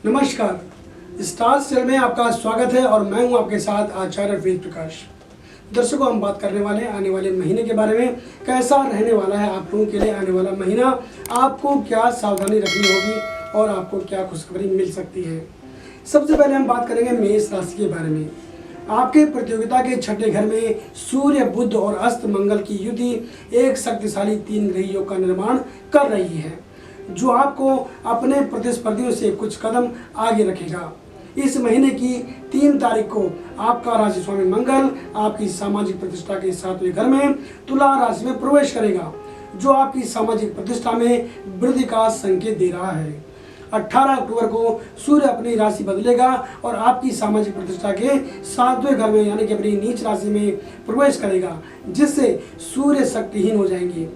नमस्कार, star channel में आपका स्वागत है और मैं हूं आपके साथ आचार्य वेद प्रकाश। दर्शकों, हम बात करने वाले हैं आने वाले महीने के बारे में। कैसा रहने वाला है आप लोगों के लिए आने वाला महीना, आपको क्या सावधानी रखनी होगी और आपको क्या खुशखबरी मिल सकती है। सबसे पहले हम बात करेंगे मेष राशि के बारे में। आपके प्रतियोगिता के छठे घर में सूर्य, बुध और अस्त मंगल की युति एक शक्तिशाली 3 ग्रही योग का निर्माण कर रही है, जो आपको अपने प्रतिस्पर्धियों से कुछ कदम आगे रखेगा। इस महीने की 3 तारीख को आपका राशि स्वामी मंगल आपकी सामाजिक प्रतिष्ठा के 7वें घर में तुला राशि में प्रवेश करेगा, जो आपकी सामाजिक प्रतिष्ठा में वृद्धि का संकेत दे रहा है। 18 अक्टूबर को सूर्य अपनी राशि बदलेगा और आपकी सामाजिक प्रतिष्ठा के 7वें घर में यानी कि अपनी नीच राशि में प्रवेश करेगा, जिससे सूर्य शक्तिहीन हो जाएंगे।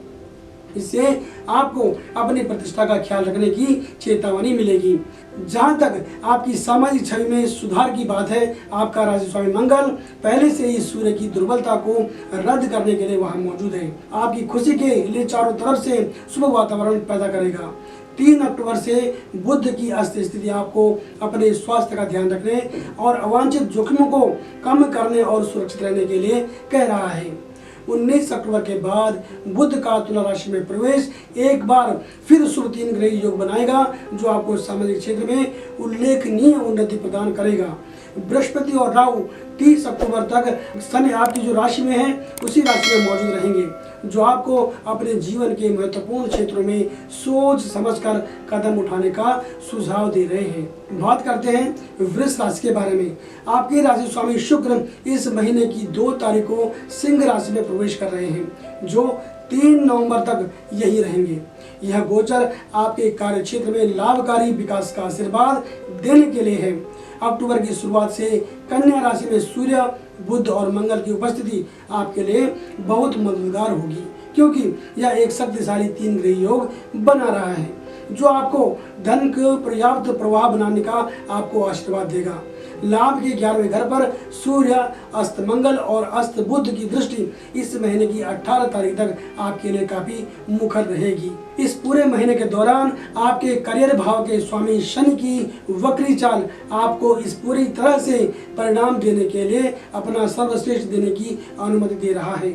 इससे आपको अपनी प्रतिष्ठा का ख्याल रखने की चेतावनी मिलेगी। जहां तक आपकी सामाजिक छवि में सुधार की बात है, आपका राशि स्वामी मंगल पहले से ही सूर्य की दुर्बलता को रद्द करने के लिए वहां मौजूद है। आपकी खुशी के लिए चारों तरफ से शुभ वातावरण पैदा करेगा। 3 अक्टूबर से बुध की अस्त स्थिति आपको अपने स्वास्थ्य का ध्यान रखने और अवांछित जोखिमों को कम करने और सुरक्षित रहने के लिए कह रहा है। 19 अक्टूबर के बाद बुध का तुला राशि में प्रवेश एक बार फिर शुभ 3 ग्रही योग बनाएगा, जो आपको सामाजिक क्षेत्र में उल्लेखनीय उन्नति प्रदान करेगा। बृहस्पति और राहु 30 अक्टूबर तक शनि आपकी जो राशि में है उसी राशि में मौजूद रहेंगे, जो आपको अपने जीवन के महत्वपूर्ण क्षेत्रों में सोच समझकर कदम उठाने का सुझाव दे रहे हैं। बात करते हैं वृष राशि के बारे में। आपके राशि स्वामी शुक्र इस महीने की 2 तारीख को सिंह राशि में प्रवेश कर रहे हैं, जो 3 नवंबर तक यही रहेंगे। यह गोचर आपके कार्य क्षेत्र में लाभकारी विकास का आशीर्वाद देने के लिए है। अक्टूबर की शुरुआत से कन्या राशि में सूर्य, बुध और मंगल की उपस्थिति आपके लिए बहुत मददगार होगी, क्योंकि यह एक शक्तिशाली 3 ग्रही योग बना रहा है, जो आपको धन को पर्याप्त प्रवाह बनाने का आपको आशीर्वाद देगा। लाभ के 11वें घर पर सूर्य, अस्त मंगल और अस्त बुध की दृष्टि इस महीने की 18 तारीख तक आपके लिए काफी मुखर रहेगी। इस पूरे महीने के दौरान आपके करियर भाव के स्वामी शनि की वक्री चाल आपको इस पूरी तरह से परिणाम देने के लिए अपना सर्वश्रेष्ठ देने की अनुमति दे रहा है।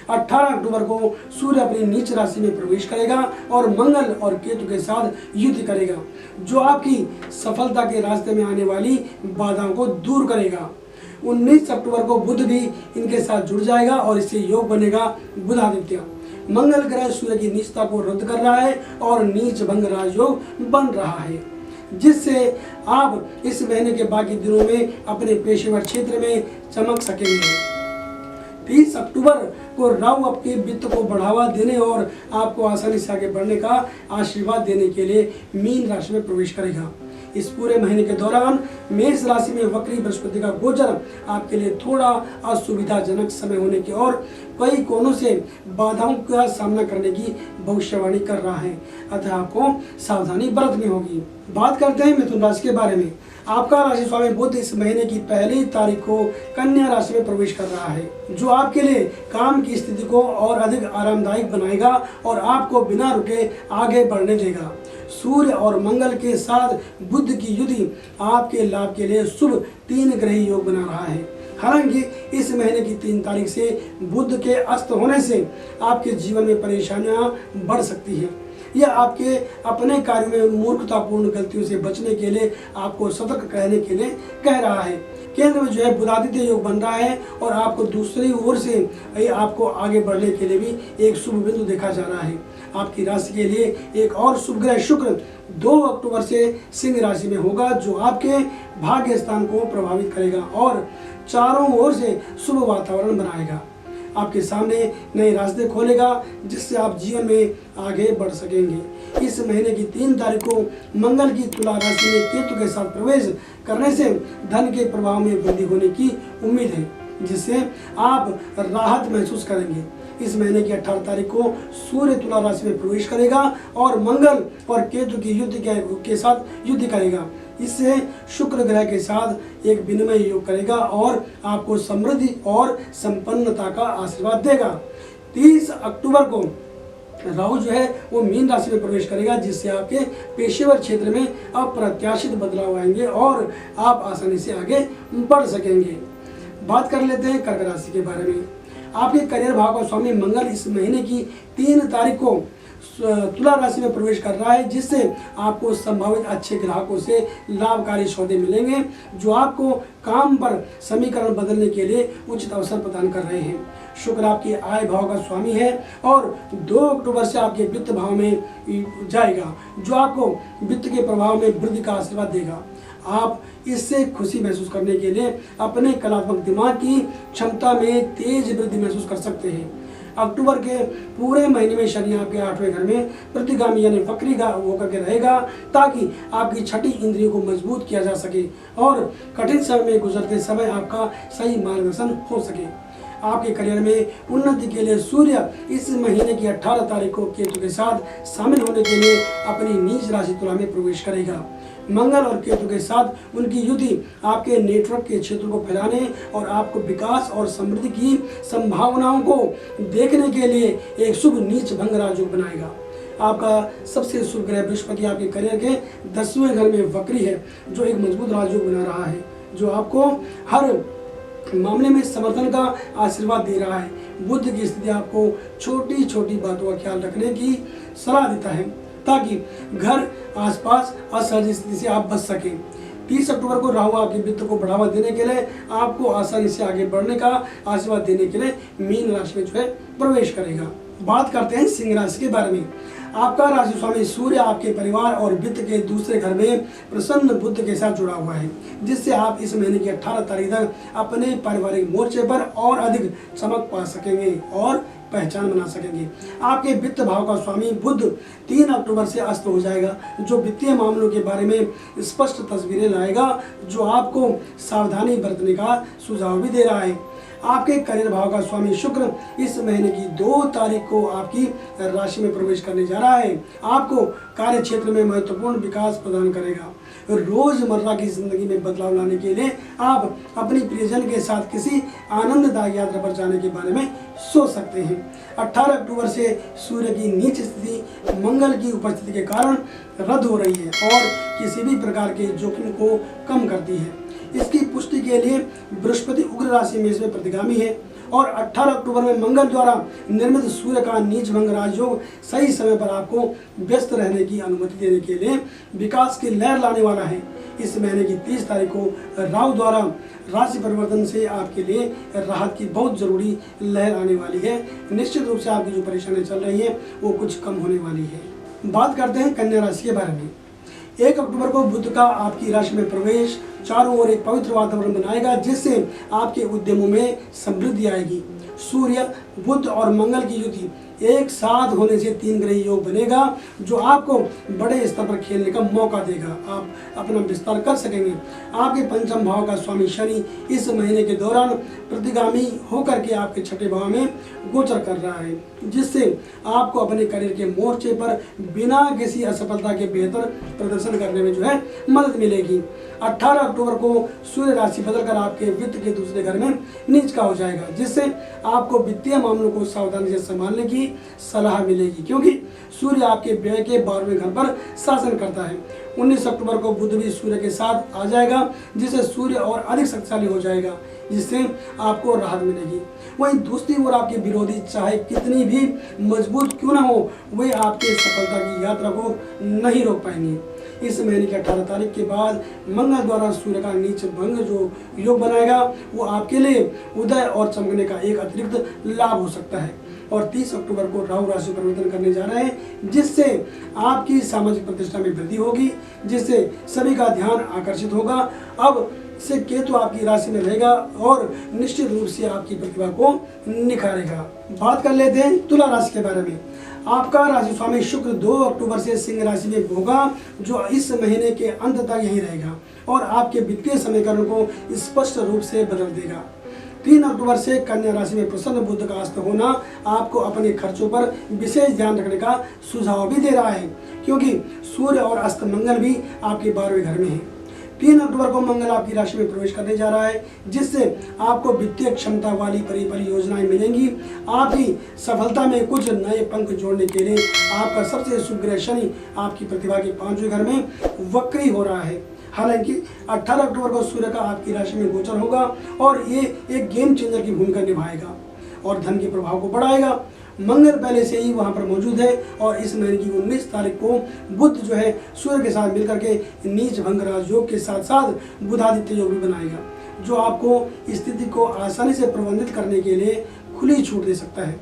18 अक्टूबर को सूर्य अपनी नीच राशि में प्रवेश करेगा और मंगल और केतु के साथ युद्ध करेगा, जो आपकी सफलता के रास्ते में आने वाली बाधाओं को दूर करेगा। 19 अक्टूबर को बुध भी इनके साथ जुड़ जाएगा और इससे योग बनेगा बुधादित्य। मंगल ग्रह सूर्य की नीचता को रद्द कर रहा है और नीच भंग राजयोग बन रहा है, जिससे आप इस महीने के बाकी दिनों में अपने पेशेवर क्षेत्र में चमक सकेंगे। 30 अक्टूबर को राहु आपके वित्त को बढ़ावा देने और आपको आसानी से आगे बढ़ने का आशीर्वाद देने के लिए मीन राशि में प्रवेश करेगा। इस पूरे महीने के दौरान मेष राशि में वक्री बृहस्पति का गोचर आपके लिए थोड़ा असुविधाजनक समय होने की और कई कोनों से बाधाओं का सामना करने की भविष्यवाणी कर रहा है, अतः आपको सावधानी बरतनी होगी। बात करते हैं मिथुन राशि के बारे में। आपका राशि स्वामी बुध इस महीने की 1 तारीख को कन्या राशि में प्रवेश कर रहा है, जो आपके लिए काम की स्थिति को और अधिक आरामदायक बनाएगा और आपको बिना रुके आगे बढ़ने देगा। सूर्य और मंगल के साथ बुध की युति आपके लाभ के लिए शुभ 3 ग्रही योग बना रहा है। हालांकि इस महीने की 3 तारीख से बुध के अस्त होने से आपके जीवन में परेशानियां बढ़ सकती हैं। यह आपके अपने कार्य में मूर्खतापूर्ण गलतियों से बचने के लिए आपको सतर्क रहने के लिए कह रहा है। केंद्र में जो है बुधादित्य योग बन रहा है और आपको दूसरी ओर से आपको आगे बढ़ने के लिए भी एक शुभ बिंदु देखा जा रहा है। आपकी राशि के लिए एक और शुभ ग्रह शुक्र 2 अक्टूबर से सिंह राशि में होगा, जो आपके भाग्य स्थान को प्रभावित करेगा और चारों ओर से शुभ वातावरण बनाएगा। आपके सामने नए रास्ते खोलेगा, जिससे आप जीवन में आगे बढ़ सकेंगे। इस महीने की 3 तारीख को मंगल की तुला राशि में केतु के साथ प्रवेश करने से धन के प्रभाव में वृद्धि होने की उम्मीद है, जिससे आप राहत महसूस करेंगे। इस महीने की 18 तारीख को सूर्य तुला राशि में प्रवेश करेगा और मंगल और केतु की युद्ध के साथ युद्ध करेगा। इससे शुक्र ग्रह के साथ एक विनिमय योग करेगा और आपको समृद्धि और संपन्नता का आशीर्वाद देगा। 30 अक्टूबर को राहु जो है वो मीन राशि में प्रवेश करेगा, जिससे आपके पेशेवर क्षेत्र में अप्रत्याशित बदलाव आएंगे और आप आसानी से आगे बढ़ सकेंगे। बात कर लेते हैं कर्क राशि के बारे में। आपके करियर भाव का स्वामी मंगल इस महीने की 3 तारीख को तुला राशि में प्रवेश कर रहा है, जिससे आपको संभावित अच्छे ग्राहकों से लाभकारी सौदे मिलेंगे, जो आपको काम पर समीकरण बदलने के लिए उचित अवसर प्रदान कर रहे हैं। शुक्र आपके आय भाव का स्वामी है और 2 अक्टूबर से आपके वित्त भाव में जाएगा, जो आपको वित्त के प्रभाव में वृद्धि का आशीर्वाद देगा। आप इससे खुशी महसूस करने के लिए अपने कलात्मक दिमाग की क्षमता में तेज वृद्धि महसूस कर सकते हैं। अक्टूबर के पूरे महीने में शनि आपके 8वें घर में प्रतिगामी यानी वक्री होकर के रहेगा, ताकि आपकी छठी इंद्रियों को मजबूत किया जा सके और कठिन समय में गुजरते समय आपका सही मार्गदर्शन हो सके। आपके करियर में उन्नति के लिए सूर्य इस महीने की 18 तारीख को केतु के साथ शामिल होने के लिए अपनी नीच राशि तुला में प्रवेश करेगा। मंगल और केतु के साथ उनकी युति आपके नेटवर्क के क्षेत्र को फैलाने और आपको विकास और समृद्धि की संभावनाओं को देखने के लिए एक शुभ नीच भंग राजयोग बनाएगा। आपका सबसे शुभ ग्रह बृहस्पति आपके करियर के 10वें घर में वक्री है, जो एक मजबूत राजयोग बना रहा है, जो आपको हर मामले में समर्थन का आशीर्वाद दे रहा है। बुध की स्थिति आपको छोटी छोटी बातों का ख्याल रखने की सलाह देता है, ताकि घर आसपास असहज स्थिति से आप बच सकें। 30 अक्टूबर को राहु आपके वित्त को बढ़ावा देने के लिए आपको आसानी से आगे बढ़ने का आशीर्वाद देने के लिए मीन राशि में जो है प्रवेश करेगा। बात करते हैं सिंह राशि के बारे में। आपका राशि स्वामी सूर्य आपके परिवार और वित्त के दूसरे घर में प्रसन्न बुध के साथ जुड़ा हुआ है, जिससे आप इस महीने की 18 तारीख तक अपने पारिवारिक मोर्चे पर और अधिक चमक पा सकेंगे और पहचान बना सकेंगे। आपके वित्त भाव का स्वामी बुध 3 अक्टूबर से अस्त हो जाएगा, जो वित्तीय मामलों के बारे में स्पष्ट तस्वीरें लाएगा, जो आपको सावधानी बरतने का सुझाव भी दे रहा है। आपके करियर भाव का स्वामी शुक्र इस महीने की 2 तारीख को आपकी राशि में प्रवेश करने जा रहा है। आपको कार्य क्षेत्र में महत्वपूर्ण विकास प्रदान करेगा। रोजमर्रा की जिंदगी में बदलाव लाने के लिए आप अपनी प्रियजन के साथ किसी आनंददायक यात्रा पर जाने के बारे में सोच सकते हैं। 18 अक्टूबर से सूर्य की नीच स्थिति मंगल की उपस्थिति के कारण रद्द हो रही है और किसी भी प्रकार के जोखिम को कम करती है। इसकी पुष्टि के लिए बृहस्पति उग्र राशि में इसमें प्रतिगामी है और 18 अक्टूबर में मंगल द्वारा निर्मित सूर्य का नीच भंग राजयोग सही समय पर आपको व्यस्त रहने की अनुमति देने के लिए विकास की लहर लाने वाला है। इस महीने की 30 तारीख को राहु द्वारा राशि परिवर्तन से आपके लिए राहत की बहुत जरूरी लहर आने वाली है। निश्चित रूप से आपकी जो परेशानियां चल रही है वो कुछ कम होने वाली है। बात करते हैं कन्या राशि के बारे में। 1 अक्टूबर को बुध का आपकी राशि में प्रवेश चारों ओर एक पवित्र वातावरण बनाएगा, जिससे आपके उद्यमों में समृद्धि आएगी। सूर्य, बुध और मंगल की युति एक साथ होने से 3 ग्रही योग बनेगा, जो आपको बड़े स्तर पर खेलने का मौका देगा। आप अपना विस्तार कर सकेंगे। आपके पंचम भाव का स्वामी शनि इस महीने के दौरान प्रतिगामी होकर के आपके छठे भाव में गोचर कर रहा है, जिससे आपको अपने करियर के मोर्चे पर बिना किसी असफलता के बेहतर प्रदर्शन करने में जो है मदद मिलेगी। 18 अक्टूबर को सूर्य राशि बदलकर आपके वित्त के दूसरे घर में नीच का हो जाएगा, जिससे आपको वित्तीय मामलों को सावधानी से संभालने की सलाह मिलेगी, क्योंकि सूर्य आपके व्यय के 12वें घर पर शासन करता है। 19 अक्टूबर को बुध भी सूर्य के साथ आ जाएगा, जिससे सूर्य और अधिक शक्तिशाली हो जाएगा, जिससे आपको राहत मिलेगी। वहीं दूसरी ओर आपके विरोधी चाहे कितनी भी मजबूत क्यों ना हो, वे आपके सफलता की यात्रा को नहीं रोक पाएंगे। इस महीने की 18 तारीख के बाद मंगल द्वारा सूर्य का नीच भंग जो योग बनाएगा, वो आपके लिए उदय और चमकने का एक अतिरिक्त लाभ हो सकता है। और 30 अक्टूबर को राहु राशि परिवर्तन करने जा रहे हैं, जिससे आपकी सामाजिक प्रतिष्ठा में वृद्धि होगी, जिससे सभी का ध्यान आकर्षित होगा। अब से केतु आपकी राशि में रहेगा और निश्चित रूप से आपकी प्रतिभा को निखारेगा। बात कर लेते हैं तुला राशि के बारे में। आपका राशि स्वामी शुक्र 2 अक्टूबर से सिंह राशि में होगा, जो इस महीने के अंत तक यहीं रहेगा और आपके वित्तीय समीकरण को स्पष्ट रूप से बदल देगा। 3 अक्टूबर से कन्या राशि में प्रसन्न बुध का अस्त होना आपको अपने खर्चों पर विशेष ध्यान रखने का सुझाव भी दे रहा है, क्योंकि सूर्य और अस्त मंगल भी आपके 12वें घर में है। 3 अक्टूबर को मंगल आपकी राशि में प्रवेश करने जा रहा है, जिससे आपको वित्तीय क्षमता वाली परियोजनाएं मिलेंगी। आपकी सफलता में कुछ नए पंख जोड़ने के लिए आपका सबसे शुभ ग्रह शनि आपकी प्रतिभा के 5वें घर में वक्री हो रहा है। हालांकि 18 अक्टूबर को सूर्य का आपकी राशि में गोचर होगा और ये एक गेम चेंजर की भूमिका निभाएगा और धन के प्रभाव को बढ़ाएगा। मंगल पहले से ही वहां पर मौजूद है और इस महीने की 19 तारीख को बुध जो है सूर्य के साथ मिलकर के नीच भंग राजयोग के साथ साथ बुधादित्य योग भी बनाएगा, जो आपको स्थिति को आसानी से प्रबंधित करने के लिए खुली छूट दे सकता है।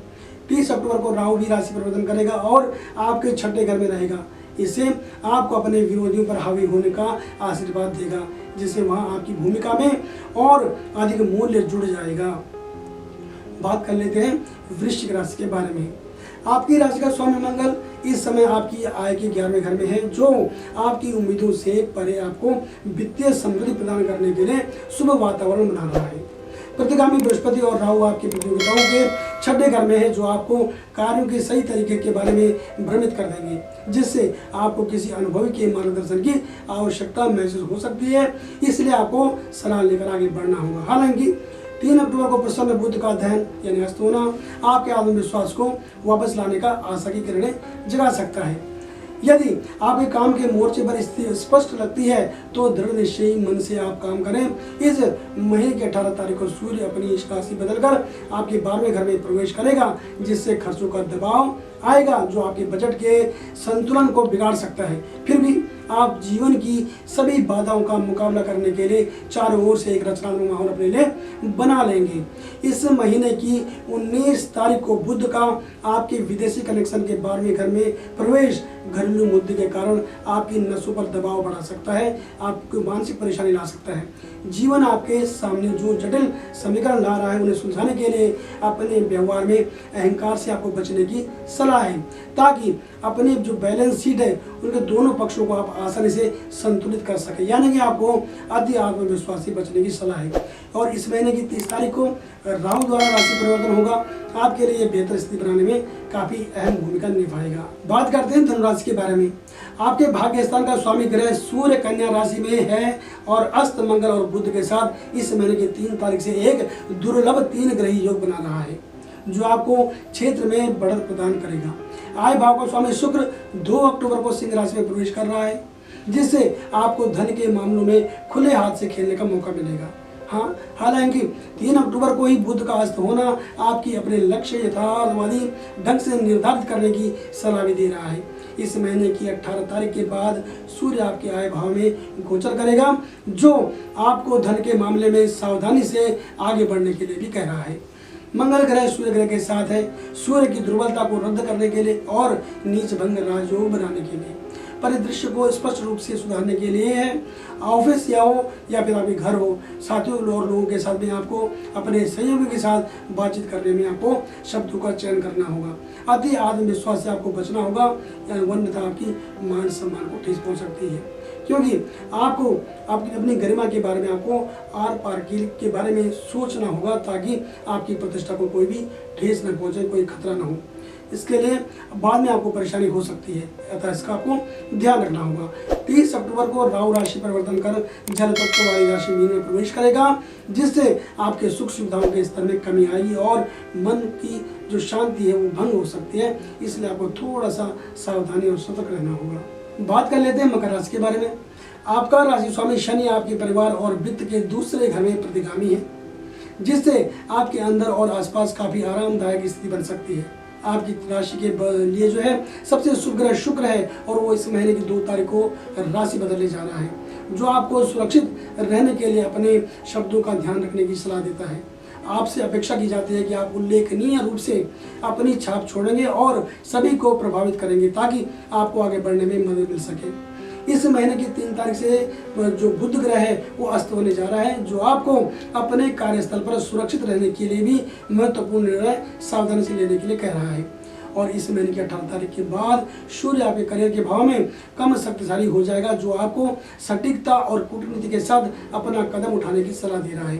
30 अक्टूबर को राहु भी राशि परिवर्तन करेगा और आपके छठे घर में रहेगा। इससे आपको अपने विरोधियों पर हावी होने का आशीर्वाद देगा, जिससे वहां आपकी भूमिका में और अधिक मूल्य जुड़ जाएगा। बात कर लेते हैं वृश्चिक राशि के बारे में। आपकी राशि का स्वामी मंगल इस समय आपकी आय के 11वें घर में है, जो आपकी उम्मीदों से परे आपको वित्तीय समृद्धि प्रदान करने के लिए शुभ वातावरण बना रहा है। प्रतिगामी बृहस्पति और राहु आपकी प्रतियोगिताओं के छठे घर में है, जो आपको कार्यों के सही तरीके के बारे में भ्रमित कर देंगे, जिससे आपको किसी अनुभवी के मार्गदर्शन की आवश्यकता महसूस हो सकती है। इसलिए आपको सलाह लेकर आगे बढ़ना होगा। हालांकि 3 अक्टूबर को प्रसन्न बुध का अध्ययन यानी अस्त होना आपके आत्मविश्वास को वापस लाने का आशा की किरणें जगा सकता है। यदि आपके काम के मोर्चे पर स्थिति स्पष्ट लगती है तो दृढ़ निश्चयी मन से आप काम करें। इस महीने की 18 तारीख को सूर्य अपनी राशि बदलकर आपके 12वें घर में प्रवेश करेगा, जिससे खर्चों का दबाव आएगा, जो आपके बजट के संतुलन को बिगाड़ सकता है। फिर भी आप जीवन की सभी बाधाओं का मुकाबला करने के लिए चारों ओर से एक रचनात्मक माहौल अपने लिए बना लेंगे। इस महीने की 19 तारीख को बुध का आपके विदेशी कनेक्शन के 12वें घर में प्रवेश घरेलू मुद्दे के कारण आपकी नसों पर दबाव बढ़ा सकता है, आपको मानसिक परेशानी ला सकता है। जीवन आपके सामने जो जटिल समीकरण ला रहा है, उन्हें सुलझाने के लिए अपने व्यवहार में अहंकार से आपको बचने की सलाह है, ताकि अपने जो बैलेंस शीट है उनके दोनों पक्षों को आप आसानी से संतुलित कर सके। यानी कि आपको अति आत्मविश्वास से बचने की सलाह है। और इस महीने की 30 तारीख को राहु द्वारा राशि परिवर्तन होगा, आपके लिए बेहतर स्थिति बनाने में काफी अहम भूमिका निभाएगा। बात करते हैं धनुराशि के बारे में। आपके भाग्य स्थान का स्वामी ग्रह सूर्य कन्या राशि में है और अस्त मंगल और बुध के साथ इस महीने की 3 तारीख से एक दुर्लभ 3 ग्रही योग बना रहा है, जो आपको क्षेत्र में बढ़त प्रदान करेगा। आय भाव का स्वामी शुक्र 2 अक्टूबर को सिंह राशि में प्रवेश कर रहा है, जिससे आपको धन के मामलों में खुले हाथ से खेलने का मौका मिलेगा। हाँ, हालांकि 3 अक्टूबर को ही बुध का अस्त होना आपकी अपने लक्ष्य यथार्थवादी ढंग से निर्धारित करने की सलाह भी दे रहा है। इस महीने की 18 तारीख के बाद सूर्य आपके आय भाव में गोचर करेगा, जो आपको धन के मामले में सावधानी से आगे बढ़ने के लिए भी कह रहा है। मंगल ग्रह सूर्य ग्रह के साथ है, सूर्य की दुर्बलता को रद्द करने के लिए और नीच भंग राजयोग बनाने के लिए, परिदृश्य को स्पष्ट रूप से सुधारने के लिए है। ऑफिस या फिर आपके घर हो, साथियों और लोगों के साथ में आपको अपने सहयोगी के साथ बातचीत करने में आपको शब्दों का चयन करना होगा। अति आत्मविश्वास से आपको बचना होगा, अन्यथा आपकी मान सम्मान को ठेस पहुंच सकती है, क्योंकि आपको अपनी गरिमा के बारे में आपको आर पार के बारे में सोचना होगा, ताकि आपकी प्रतिष्ठा को कोई भी ठेस न पहुंचे, कोई खतरा न हो। इसके लिए बाद में आपको परेशानी हो सकती है, अतः इसका आपको ध्यान रखना होगा। 30 अक्टूबर को राहु राशि परिवर्तन कर जल तत्व वाली राशि मीन में प्रवेश करेगा, जिससे आपके सुख सुविधाओं के स्तर में कमी आएगी और मन की जो शांति है वो भंग हो सकती है। इसलिए आपको थोड़ा सा सावधानी और सतर्क रहना होगा। बात कर लेते हैं मकर राशि के बारे में। आपका राशि स्वामी शनि आपके परिवार और वित्त के दूसरे घर में प्रतिगामी है, जिससे आपके अंदर और आसपास काफी आरामदायक स्थिति बन सकती है। आपकी राशि के लिए जो है सबसे शुभ ग्रह शुक्र है और वो इस महीने की 2 तारीख को राशि बदलने जा रहा है, जो आपको सुरक्षित रहने के लिए अपने शब्दों का ध्यान रखने की सलाह देता है। आपसे अपेक्षा की जाती है कि आप उल्लेखनीय रूप से अपनी छाप छोड़ेंगे और सभी को प्रभावित करेंगे, ताकि आपको आगे बढ़ने में मदद मिल सके। इस महीने की 3 तारीख से जो बुध ग्रह है वो अस्त होने जा रहा है, जो आपको अपने कार्यस्थल पर सुरक्षित रहने के लिए भी महत्वपूर्ण निर्णय सावधानी से लेने के लिए कह रहा है। और इस महीने की 18 तारीख के बाद सूर्य आपके करियर के भाव में कम शक्तिशाली हो जाएगा, जो आपको सटीकता और कूटनीति के साथ अपना कदम उठाने की सलाह दे रहा है।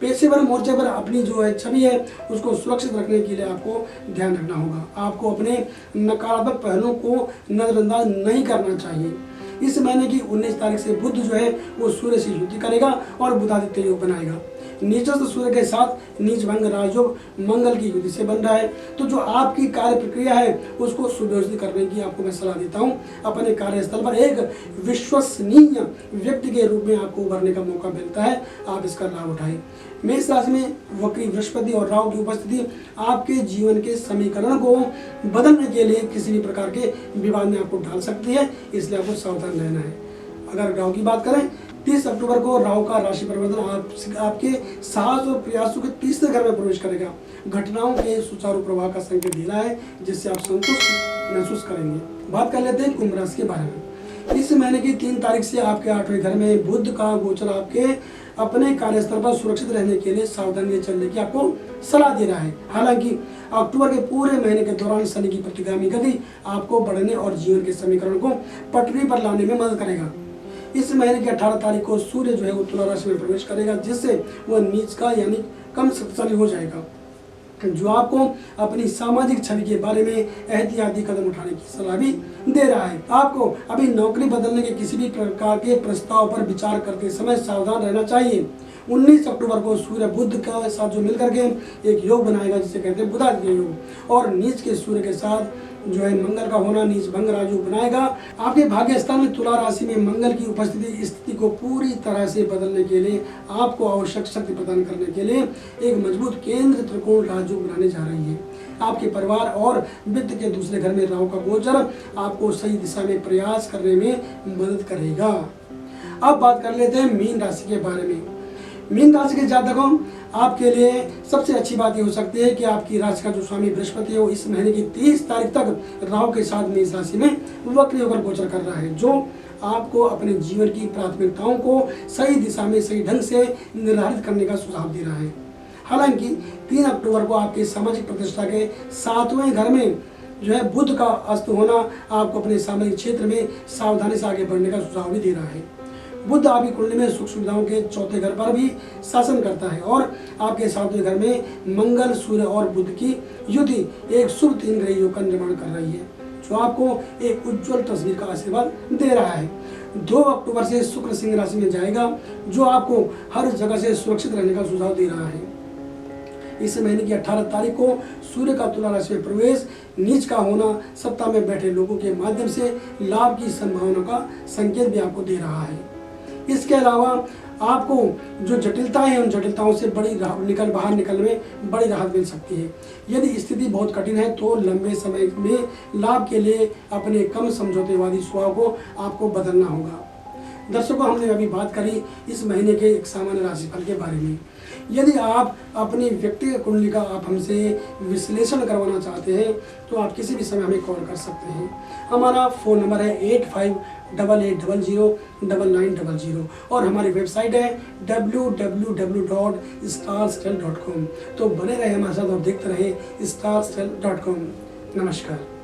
पेशेवर मोर्चे पर अपनी जो है छवि है उसको सुरक्षित रखने के लिए आपको ध्यान रखना होगा। आपको अपने नकारात्मक पहलुओं को नजरअंदाज नहीं करना चाहिए। इस महीने की 19 तारीख से बुध जो है वो सूर्य से युति करेगा और बुधादित्य योग बनाएगा। नीचस्थ सूर्य के साथ नीच भंग राजयोग मंगल की युति से बन रहा है। तो जो आपकी कार्य प्रक्रिया है उसको सुव्यवस्थित करने की आपको मैं सलाह देता हूँ। अपने कार्यस्थल पर एक विश्वसनीय व्यक्ति के रूप में आपको उभरने का मौका मिलता है, आप इसका लाभ उठाएं। मेष राशि में वक्री बृहस्पति और राहु की उपस्थिति आपके जीवन के समीकरण को बदलने के लिए किसी भी प्रकार के विवाद में आपको डाल सकती है, इसलिए आपको सावधान रहना है। अगर राहु की बात करें, 30 अक्टूबर को राहु का राशि परिवर्तन आपके साहस और प्रयासों के तीसरे घर में प्रवेश करेगा। घटनाओं के सुचारू प्रवाह का संकेत दे रहा है, जिससे आप संतुष्ट महसूस करेंगे। बात कर लेते हैं कुंभ राशि के बारे में। इस महीने की 3 तारीख से आपके 8वें घर में बुध का गोचर आपके अपने कार्यस्थल पर सुरक्षित रहने के लिए सावधानी चलने की आपको सलाह दे रहा है। हालांकि अक्टूबर के पूरे महीने के दौरान शनि की प्रतिगामी गति आपको बढ़ने और जीवन के समीकरण को पटरी पर लाने में मदद करेगा। इस महीने की 18 तारीख को सूर्य जो है वो तुला राशि में प्रवेश करेगा, जिससे वह नीच का यानी कम शक्तिशाली हो जाएगा, जो आपको अपनी सामाजिक छवि के बारे में एहतियाती कदम उठाने की सलाह भी दे रहा है। आपको अभी नौकरी बदलने के किसी भी प्रकार के प्रस्ताव पर विचार करते समय सावधान रहना चाहिए। 19 अक्टूबर को सूर्य बुध के साथ जो मिलकर के एक योग बनाएगा, जिसे कहते हैं बुधादित्य योग, और नीच के सूर्य के साथ जो है मंगल का होना नीच भंग राजयोग बनाएगा। आपके भाग्य स्थान में तुला राशि में मंगल की उपस्थिति स्थिति को पूरी तरह से बदलने के लिए, आपको आवश्यक शक्ति प्रदान करने के लिए एक मजबूत केंद्र त्रिकोण राजयोग बनाने जा रही है। आपके परिवार और वित्त के दूसरे घर में राहु का गोचर आपको सही दिशा में प्रयास करने में मदद करेगा। अब बात कर लेते हैं मीन राशि के बारे में। मीन राशि के जातकों, आपके लिए सबसे अच्छी बात ये हो सकती है कि आपकी राशि का जो स्वामी बृहस्पति है वो इस महीने की 30 तारीख तक राहु के साथ मीन राशि में वक्र होकर गोचर कर रहा है, जो आपको अपने जीवन की प्राथमिकताओं को सही दिशा में सही ढंग से निर्धारित करने का सुझाव दे रहा है। हालांकि 3 अक्टूबर को आपके सामाजिक प्रतिष्ठा के 7वें घर में जो है बुध का अस्त होना आपको अपने सामाजिक क्षेत्र में सावधानी से आगे बढ़ने का सुझाव भी दे रहा है। बुध आपकी कुंडली में सुख सुविधाओं के 4थे घर पर भी शासन करता है और आपके 7वें घर में मंगल सूर्य और बुध की युति एक शुभ 3 ग्रह योग का निर्माण कर रही है, जो आपको एक उज्जवल तस्वीर का आशीर्वाद दे रहा है। 2 अक्टूबर से शुक्र सिंह राशि में जाएगा, जो आपको हर जगह से सुरक्षित रहने का सुझाव दे रहा है। इस महीने की 18 तारीख को सूर्य का तुला राशि में प्रवेश, नीच का होना सत्ता में बैठे लोगों के माध्यम से लाभ की संभावना का संकेत भी आपको दे रहा है। इसके अलावा आपको जो जटिलताएं हैं, उन जटिलताओं से बाहर निकलने में बड़ी राहत मिल सकती है। यदि स्थिति बहुत कठिन है तो लंबे समय में लाभ के लिए अपने कम समझौतेवादी स्वभाव को आपको बदलना होगा। दर्शकों, हमने अभी बात करी इस महीने के एक सामान्य राशिफल के बारे में। यदि आप अपनी व्यक्तिगत कुंडली का आप हमसे विश्लेषण करवाना चाहते हैं तो आप किसी भी समय हमें कॉल कर सकते हैं। हमारा फ़ोन नंबर है 8588009900 और हमारी वेबसाइट है www.starstyle.com। तो बने रहे हमारे साथ और देखते रहे starstyle.com। नमस्कार।